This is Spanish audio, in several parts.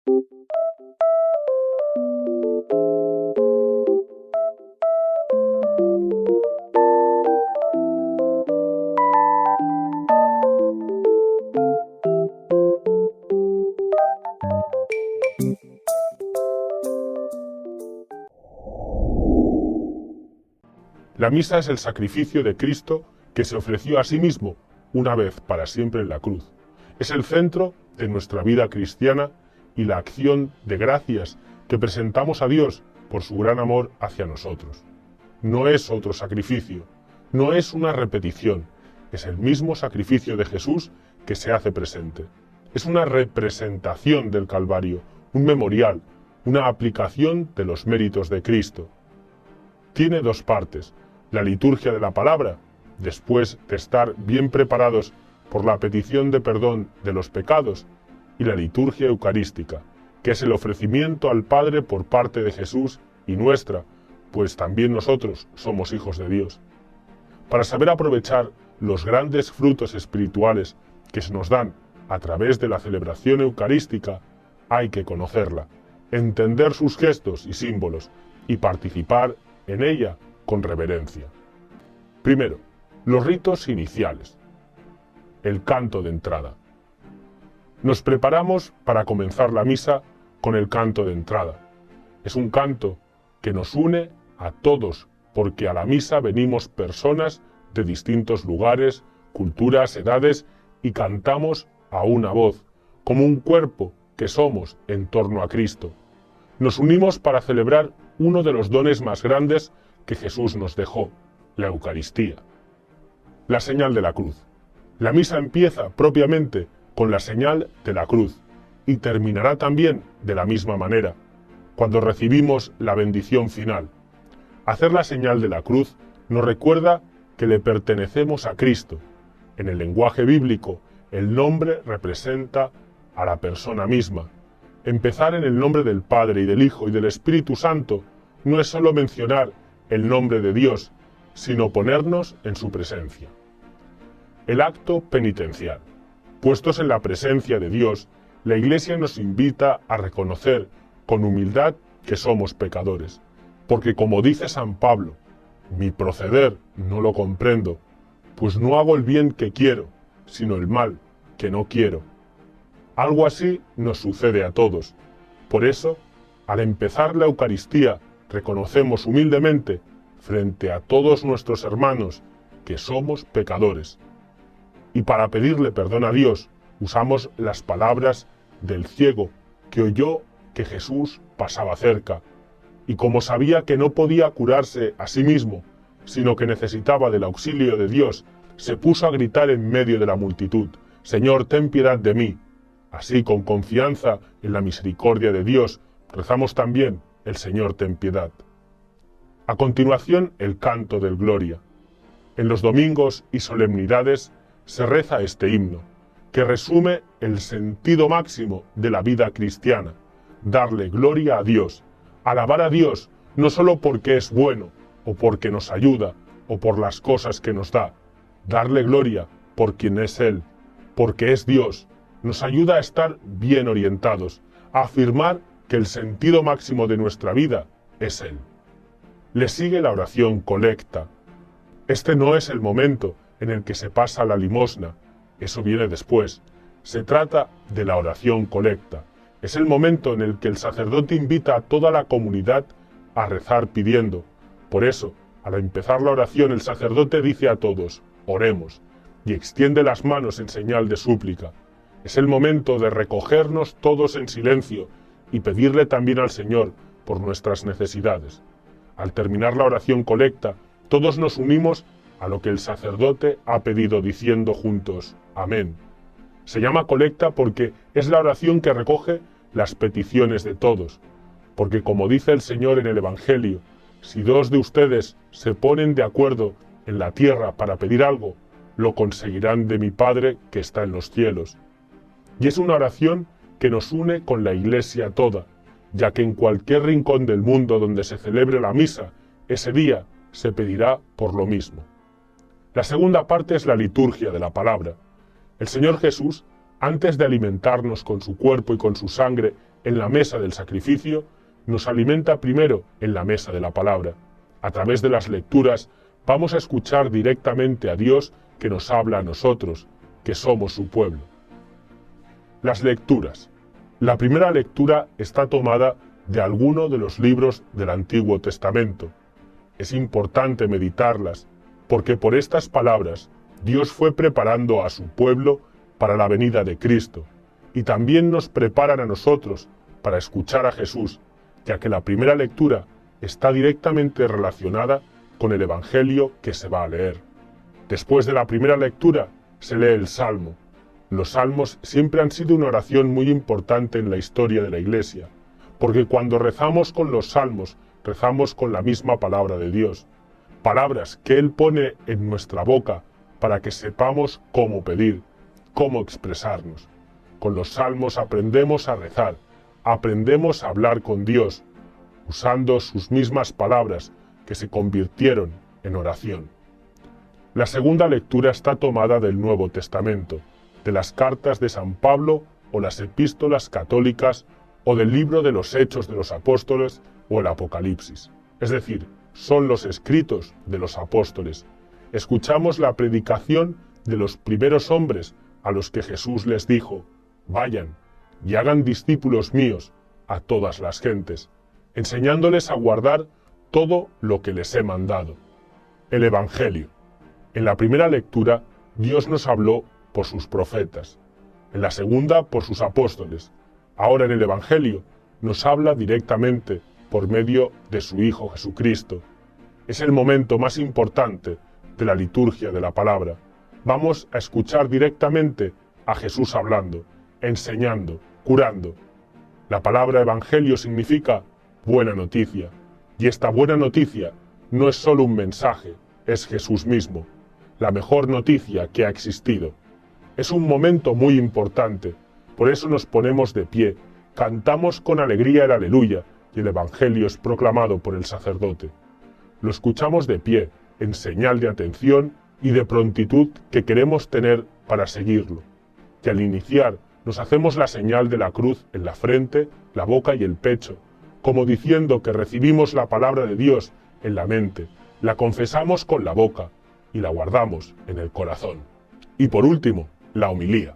La misa es el sacrificio de Cristo que se ofreció a sí mismo una vez para siempre en la cruz. Es el centro de nuestra vida cristiana y la acción de gracias que presentamos a Dios por su gran amor hacia nosotros. No es otro sacrificio, no es una repetición, es el mismo sacrificio de Jesús que se hace presente. Es una representación del Calvario, un memorial, una aplicación de los méritos de Cristo. Tiene dos partes: la liturgia de la palabra, después de estar bien preparados por la petición de perdón de los pecados, y la liturgia eucarística, que es el ofrecimiento al Padre por parte de Jesús y nuestra, pues también nosotros somos hijos de Dios. Para saber aprovechar los grandes frutos espirituales que se nos dan a través de la celebración eucarística, hay que conocerla, entender sus gestos y símbolos y participar en ella con reverencia. Primero, los ritos iniciales. El canto de entrada. Nos preparamos para comenzar la misa con el canto de entrada. Es un canto que nos une a todos, porque a la misa venimos personas de distintos lugares, culturas, edades, y cantamos a una voz, como un cuerpo que somos en torno a Cristo. Nos unimos para celebrar uno de los dones más grandes que Jesús nos dejó, la Eucaristía. La señal de la cruz. La misa empieza propiamente con la señal de la cruz y terminará también de la misma manera, cuando recibimos la bendición final. Hacer la señal de la cruz nos recuerda que le pertenecemos a Cristo. En el lenguaje bíblico, el nombre representa a la persona misma. Empezar en el nombre del Padre y del Hijo y del Espíritu Santo no es solo mencionar el nombre de Dios, sino ponernos en su presencia. El acto penitencial. Puestos en la presencia de Dios, la Iglesia nos invita a reconocer con humildad que somos pecadores, porque como dice San Pablo, mi proceder no lo comprendo, pues no hago el bien que quiero, sino el mal que no quiero. Algo así nos sucede a todos. Por eso, al empezar la Eucaristía, reconocemos humildemente frente a todos nuestros hermanos que somos pecadores. Y para pedirle perdón a Dios, usamos las palabras del ciego que oyó que Jesús pasaba cerca, y como sabía que no podía curarse a sí mismo, sino que necesitaba del auxilio de Dios, se puso a gritar en medio de la multitud, Señor, ten piedad de mí. Así, con confianza en la misericordia de Dios, rezamos también el Señor, ten piedad. A continuación, el canto del Gloria. En los domingos y solemnidades se reza este himno, que resume el sentido máximo de la vida cristiana: darle gloria a Dios, alabar a Dios, no solo porque es bueno, o porque nos ayuda, o por las cosas que nos da. Darle gloria por quien es Él, porque es Dios. Nos ayuda a estar bien orientados, a afirmar que el sentido máximo de nuestra vida es Él. Le sigue la oración colecta. Este no es el momento en el que se pasa la limosna, eso viene después. Se trata de la oración colecta. Es el momento en el que el sacerdote invita a toda la comunidad a rezar pidiendo. Por eso, al empezar la oración, el sacerdote dice a todos, oremos, y extiende las manos en señal de súplica. Es el momento de recogernos todos en silencio y pedirle también al Señor por nuestras necesidades. Al terminar la oración colecta, todos nos unimos a lo que el sacerdote ha pedido diciendo juntos, amén. Se llama colecta porque es la oración que recoge las peticiones de todos, porque como dice el Señor en el Evangelio, si dos de ustedes se ponen de acuerdo en la tierra para pedir algo, lo conseguirán de mi Padre que está en los cielos. Y es una oración que nos une con la Iglesia toda, ya que en cualquier rincón del mundo donde se celebre la misa, ese día se pedirá por lo mismo. La segunda parte es la liturgia de la palabra. El Señor Jesús, antes de alimentarnos con su cuerpo y con su sangre en la mesa del sacrificio, nos alimenta primero en la mesa de la palabra. A través de las lecturas vamos a escuchar directamente a Dios que nos habla a nosotros, que somos su pueblo. Las lecturas. La primera lectura está tomada de alguno de los libros del Antiguo Testamento. Es importante meditarlas, porque por estas palabras Dios fue preparando a su pueblo para la venida de Cristo, y también nos preparan a nosotros para escuchar a Jesús, ya que la primera lectura está directamente relacionada con el Evangelio que se va a leer. Después de la primera lectura se lee el Salmo. Los salmos siempre han sido una oración muy importante en la historia de la Iglesia, porque cuando rezamos con los salmos, rezamos con la misma palabra de Dios, palabras que Él pone en nuestra boca para que sepamos cómo pedir, cómo expresarnos. Con los salmos aprendemos a rezar, aprendemos a hablar con Dios, usando sus mismas palabras que se convirtieron en oración. La segunda lectura está tomada del Nuevo Testamento, de las cartas de San Pablo o las epístolas católicas o del libro de los Hechos de los Apóstoles o el Apocalipsis. Es decir, son los escritos de los apóstoles. Escuchamos la predicación de los primeros hombres a los que Jesús les dijo: vayan y hagan discípulos míos a todas las gentes, enseñándoles a guardar todo lo que les he mandado. El Evangelio. En la primera lectura, Dios nos habló por sus profetas. En la segunda, por sus apóstoles. Ahora en el Evangelio, nos habla directamente por medio de su Hijo Jesucristo. Es el momento más importante de la liturgia de la palabra. Vamos a escuchar directamente a Jesús hablando, enseñando, curando. La palabra Evangelio significa buena noticia. Y esta buena noticia no es solo un mensaje, es Jesús mismo, la mejor noticia que ha existido. Es un momento muy importante, por eso nos ponemos de pie, cantamos con alegría el aleluya y el Evangelio es proclamado por el sacerdote. Lo escuchamos de pie, en señal de atención y de prontitud que queremos tener para seguirlo. Y al iniciar nos hacemos la señal de la cruz en la frente, la boca y el pecho, como diciendo que recibimos la palabra de Dios en la mente, la confesamos con la boca y la guardamos en el corazón. Y por último, la homilía.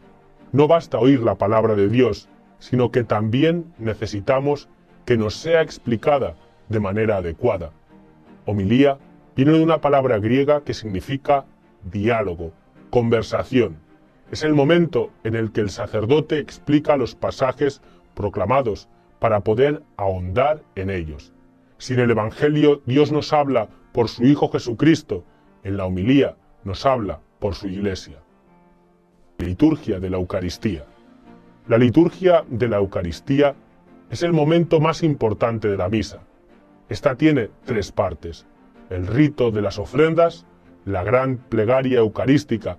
No basta oír la palabra de Dios, sino que también necesitamos que nos sea explicada de manera adecuada. Homilía viene de una palabra griega que significa diálogo, conversación. Es el momento en el que el sacerdote explica los pasajes proclamados para poder ahondar en ellos. Si en el Evangelio Dios nos habla por su Hijo Jesucristo, en la homilía nos habla por su Iglesia. Liturgia de la Eucaristía. La liturgia de la Eucaristía es el momento más importante de la misa. Esta tiene tres partes: el rito de las ofrendas, la gran plegaria eucarística,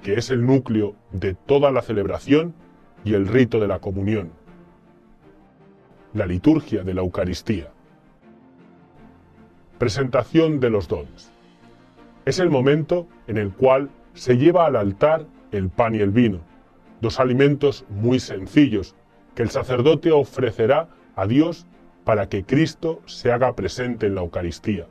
que es el núcleo de toda la celebración, y el rito de la comunión. La liturgia de la Eucaristía. Presentación de los dones. Es el momento en el cual se lleva al altar el pan y el vino, dos alimentos muy sencillos que el sacerdote ofrecerá a Dios para que Cristo se haga presente en la Eucaristía.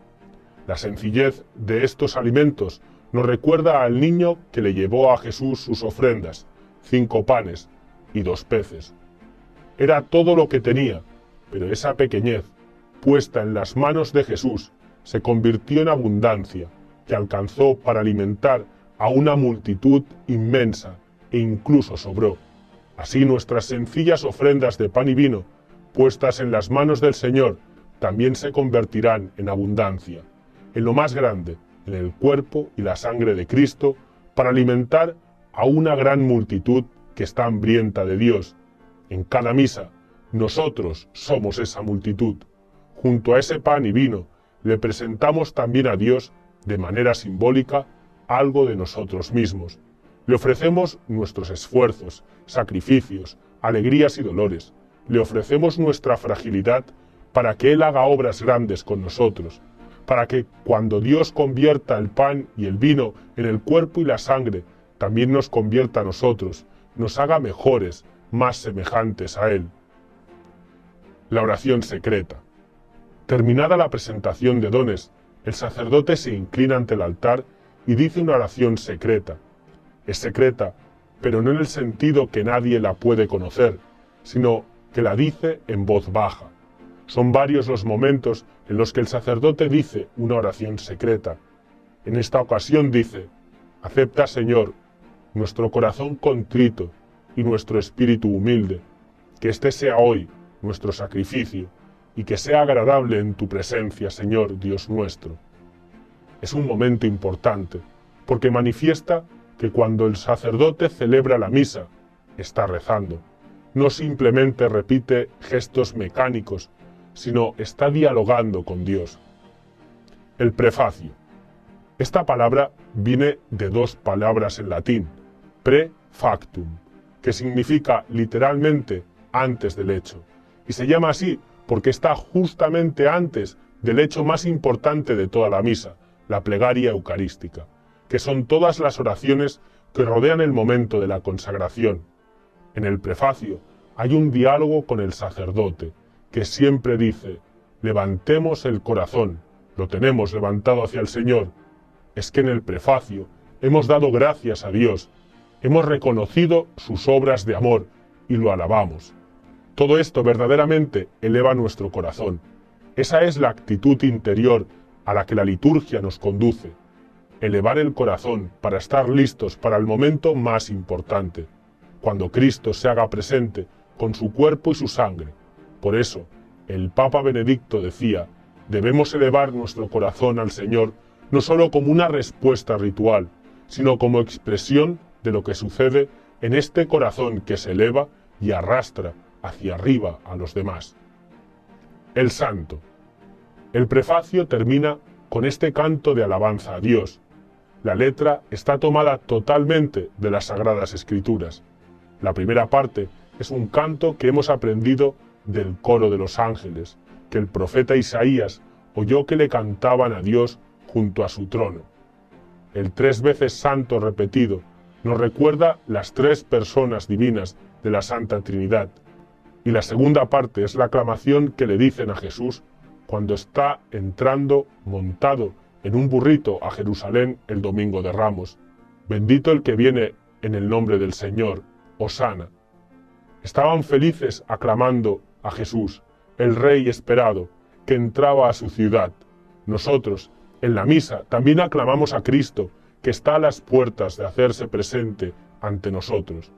La sencillez de estos alimentos nos recuerda al niño que le llevó a Jesús sus ofrendas, 5 panes y 2 peces. Era todo lo que tenía, pero esa pequeñez, puesta en las manos de Jesús, se convirtió en abundancia, que alcanzó para alimentar a una multitud inmensa e incluso sobró. Así nuestras sencillas ofrendas de pan y vino, puestas en las manos del Señor, también se convertirán en abundancia, en lo más grande, en el cuerpo y la sangre de Cristo, para alimentar a una gran multitud que está hambrienta de Dios. En cada misa, nosotros somos esa multitud. Junto a ese pan y vino, le presentamos también a Dios, de manera simbólica, algo de nosotros mismos. Le ofrecemos nuestros esfuerzos, sacrificios, alegrías y dolores. Le ofrecemos nuestra fragilidad para que Él haga obras grandes con nosotros, para que cuando Dios convierta el pan y el vino en el cuerpo y la sangre, también nos convierta a nosotros, nos haga mejores, más semejantes a Él. La oración secreta. Terminada la presentación de dones, el sacerdote se inclina ante el altar y dice una oración secreta. Es secreta, pero no en el sentido que nadie la puede conocer, sino que la dice en voz baja. Son varios los momentos en los que el sacerdote dice una oración secreta. En esta ocasión dice: acepta, Señor, nuestro corazón contrito y nuestro espíritu humilde, que este sea hoy nuestro sacrificio, y que sea agradable en tu presencia, Señor Dios nuestro. Es un momento importante, porque manifiesta que cuando el sacerdote celebra la misa, está rezando. No simplemente repite gestos mecánicos, sino está dialogando con Dios. El prefacio. Esta palabra viene de dos palabras en latín, pre-factum, que significa literalmente antes del hecho, y se llama así porque está justamente antes del hecho más importante de toda la misa, la plegaria eucarística, que son todas las oraciones que rodean el momento de la consagración. En el prefacio hay un diálogo con el sacerdote, que siempre dice: levantemos el corazón, lo tenemos levantado hacia el Señor. Es que en el prefacio hemos dado gracias a Dios, hemos reconocido sus obras de amor y lo alabamos. Todo esto verdaderamente eleva nuestro corazón. Esa es la actitud interior a la que la liturgia nos conduce. Elevar el corazón para estar listos para el momento más importante, cuando Cristo se haga presente con su cuerpo y su sangre. Por eso, el Papa Benedicto decía: debemos elevar nuestro corazón al Señor no solo como una respuesta ritual, sino como expresión de lo que sucede en este corazón que se eleva y arrastra hacia arriba a los demás. El Santo. El prefacio termina con este canto de alabanza a Dios. La letra está tomada totalmente de las Sagradas Escrituras. La primera parte es un canto que hemos aprendido del coro de los ángeles, que el profeta Isaías oyó que le cantaban a Dios junto a su trono. El 3 veces santo repetido nos recuerda las 3 personas divinas de la Santa Trinidad. Y la segunda parte es la aclamación que le dicen a Jesús cuando está entrando montado en un burrito a Jerusalén el domingo de Ramos. Bendito el que viene en el nombre del Señor, Hosana. Estaban felices aclamando a Jesús, el Rey esperado, que entraba a su ciudad. Nosotros, en la misa, también aclamamos a Cristo, que está a las puertas de hacerse presente ante nosotros.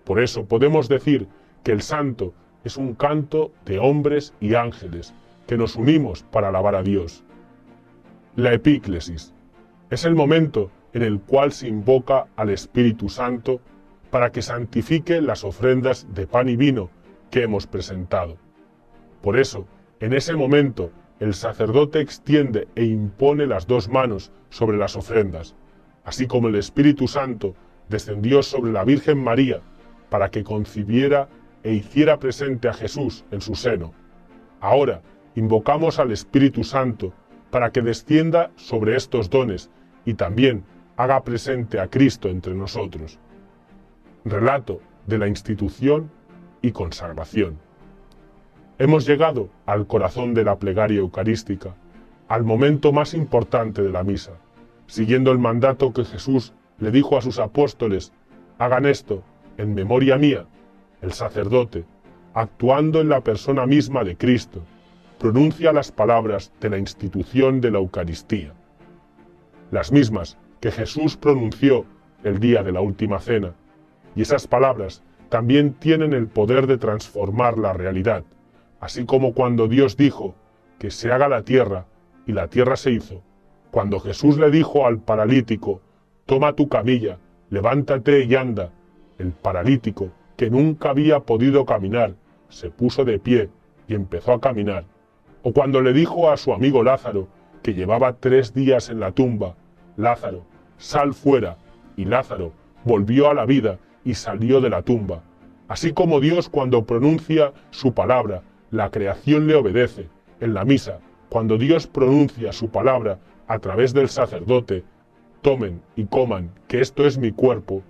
Por eso podemos decir que el Santo es un canto de hombres y ángeles, que nos unimos para alabar a Dios. La epíclesis es el momento en el cual se invoca al Espíritu Santo para que santifique las ofrendas de pan y vino que hemos presentado. Por eso, en ese momento, el sacerdote extiende e impone las 2 manos sobre las ofrendas, así como el Espíritu Santo descendió sobre la Virgen María para que concibiera e hiciera presente a Jesús en su seno. Ahora invocamos al Espíritu Santo para que descienda sobre estos dones y también haga presente a Cristo entre nosotros. Relato de la institución y consagración. Hemos llegado al corazón de la plegaria eucarística, al momento más importante de la misa, siguiendo el mandato que Jesús le dijo a sus apóstoles: hagan esto en memoria mía. El sacerdote, actuando en la persona misma de Cristo, pronuncia las palabras de la institución de la Eucaristía, las mismas que Jesús pronunció el día de la última cena, y esas palabras también tienen el poder de transformar la realidad, así como cuando Dios dijo que se haga la tierra, y la tierra se hizo. Cuando Jesús le dijo al paralítico: toma tu camilla, levántate y anda, el paralítico, que nunca había podido caminar, se puso de pie y empezó a caminar. O cuando le dijo a su amigo Lázaro, que llevaba 3 días en la tumba: Lázaro, sal fuera, y Lázaro volvió a la vida y salió de la tumba. Así como Dios, cuando pronuncia su palabra, la creación le obedece. En la misa, cuando Dios pronuncia su palabra a través del sacerdote: tomen y coman, que esto es mi cuerpo,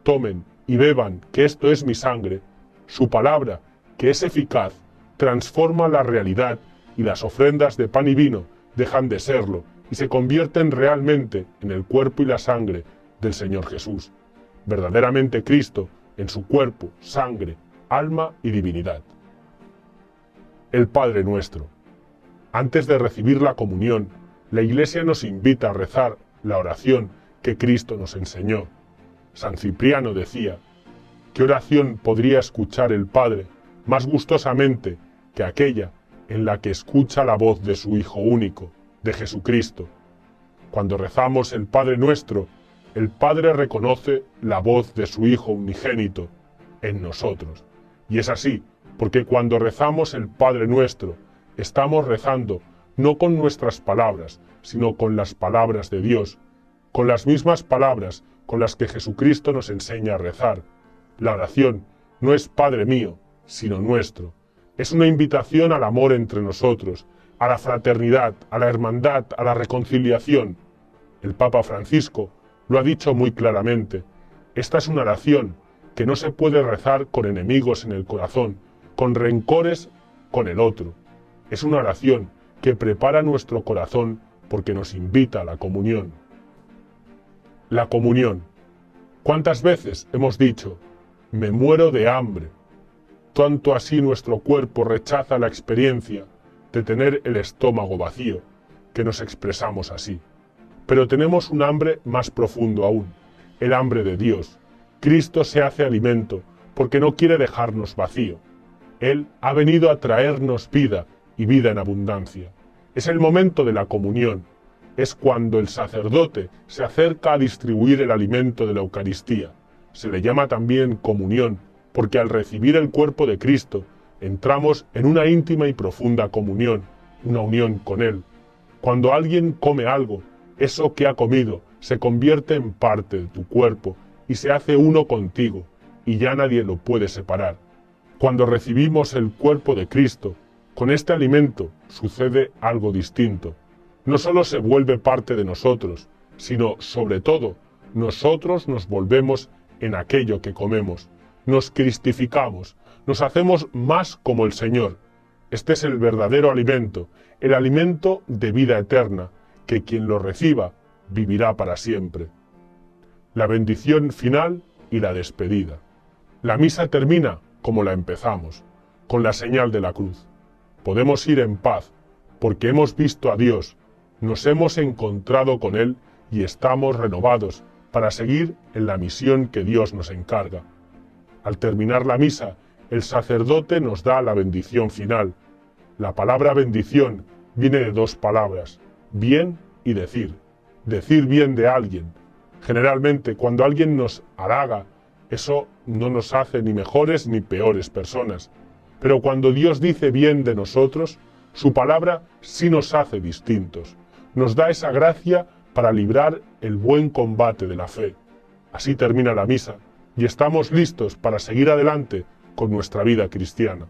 tomen y beban, que esto es mi sangre, su palabra, que es eficaz, transforma la realidad y las ofrendas de pan y vino dejan de serlo y se convierten realmente en el cuerpo y la sangre del Señor Jesús, verdaderamente Cristo en su cuerpo, sangre, alma y divinidad. El Padre Nuestro. Antes de recibir la comunión, la Iglesia nos invita a rezar la oración que Cristo nos enseñó. San Cipriano decía: ¿qué oración podría escuchar el Padre más gustosamente que aquella en la que escucha la voz de su Hijo único, de Jesucristo? Cuando rezamos el Padre Nuestro, el Padre reconoce la voz de su Hijo unigénito en nosotros. Y es así, porque cuando rezamos el Padre Nuestro, estamos rezando no con nuestras palabras, sino con las palabras de Dios, con las mismas palabras con las que Jesucristo nos enseña a rezar. La oración no es Padre mío, sino nuestro. Es una invitación al amor entre nosotros, a la fraternidad, a la hermandad, a la reconciliación. El Papa Francisco lo ha dicho muy claramente. Esta es una oración que no se puede rezar con enemigos en el corazón, con rencores con el otro. Es una oración que prepara nuestro corazón porque nos invita a la comunión. La comunión. ¿Cuántas veces hemos dicho: me muero de hambre? Tanto así nuestro cuerpo rechaza la experiencia de tener el estómago vacío, que nos expresamos así. Pero tenemos un hambre más profundo aún, el hambre de Dios. Cristo se hace alimento porque no quiere dejarnos vacío. Él ha venido a traernos vida y vida en abundancia. Es el momento de la comunión. Es cuando el sacerdote se acerca a distribuir el alimento de la Eucaristía. Se le llama también comunión, porque al recibir el cuerpo de Cristo, entramos en una íntima y profunda comunión, una unión con Él. Cuando alguien come algo, eso que ha comido se convierte en parte de tu cuerpo y se hace uno contigo, y ya nadie lo puede separar. Cuando recibimos el cuerpo de Cristo, con este alimento sucede algo distinto. No solo se vuelve parte de nosotros, sino, sobre todo, nosotros nos volvemos en aquello que comemos. Nos cristificamos, nos hacemos más como el Señor. Este es el verdadero alimento, el alimento de vida eterna, que quien lo reciba vivirá para siempre. La bendición final y la despedida. La misa termina como la empezamos, con la señal de la cruz. Podemos ir en paz, porque hemos visto a Dios, nos hemos encontrado con Él y estamos renovados para seguir en la misión que Dios nos encarga. Al terminar la misa, el sacerdote nos da la bendición final. La palabra bendición viene de dos palabras: bien y decir. Decir bien de alguien. Generalmente, cuando alguien nos halaga, eso no nos hace ni mejores ni peores personas. Pero cuando Dios dice bien de nosotros, su palabra sí nos hace distintos. Nos da esa gracia para librar el buen combate de la fe. Así termina la misa y estamos listos para seguir adelante con nuestra vida cristiana.